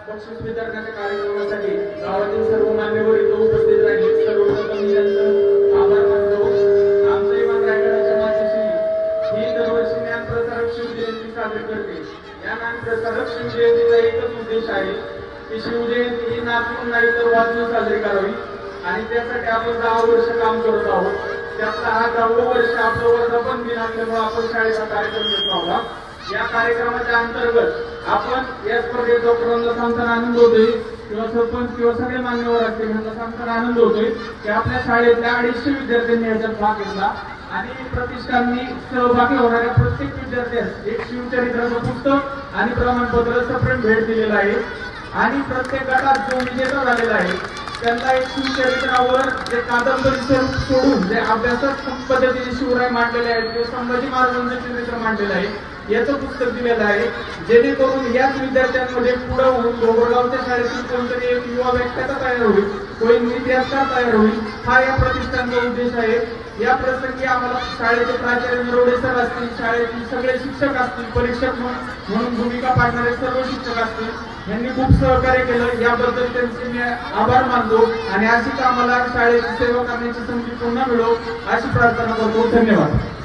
बक्षीस वितरणाच्या कार्यक्रमासाठी गावातील सर्व मान्यवर इथे उपस्थित राहिले. सर्वप्रथम मी त्यांचं आभार मानतो. आमच्या इमान रायगडाच्या मातीशी ही दरवर्षी ज्ञान प्रसारक शिवजयंती साजरी करते. या ज्ञान प्रसारक शिवजयंतीचा एकच उद्देश आहे की शिवजयंती ही नाचून नाही तर वाचून साजरी करावी आणि त्यासाठी आपण 10 वर्ष काम करत आहोत. त्यातला हा 10वं वर्ष आपलं वर्धापन दिन असल्यामुळे आपण शाळेचा कार्यक्रम घेतो आहोत. या कार्यक्रमाच्या अंतर्गत आपण या स्पर्धेत डॉक्टरांना सांगताना आनंद होतोय किंवा सरपंच किंवा सगळे मान्यवर असतील यांना सांगताना आनंद होतोय की आपल्या शाळेतल्या 250 विद्यार्थ्यांनी याच्यात भाग घेतला आणि प्रतिष्ठाननी सहभागी होणाऱ्या प्रत्येक विद्यार्थ्यास एक शिवचरित्राचं पुस्तक आणि प्रमाणपत्र सप्रेम भेट दिलेलं आहे आणि प्रत्येक गटात जो विजेता झालेला आहे त्यांना एक शिवचरित्रावर जे कादंबरी स्वरूप सोडून जे अभ्यासात्मक पद्धतीने शिवराय मांडलेले आहेत किंवा संभाजी महाराजांचं चरित्र मांडलेलं आहे याचं पुस्तक दिलेलं आहे जेणेकरून याच विद्यार्थ्यांमध्ये पुढे होऊन गोगरगावच्या शाळेतील कोणतरी एक युवा व्याख्याता तयार होईल, कोणी इतिहासकार तयार होईल, हा या प्रतिष्ठानचा उद्देश आहे. या प्रसंगी आम्हाला शाळेचे प्राचार्य नरवडे सर असतील, शाळेतील सगळे शिक्षक असतील, परीक्षक म्हणून भूमिका पाडणारे सर्व शिक्षक असतील यांनी खूप सहकार्य केलं. याबद्दल त्यांचे मी आभार मानतो आणि अशीच आम्हाला शाळेची सेवा करण्याची संधी पुन्हा मिळो अशी प्रार्थना करतो. धन्यवाद.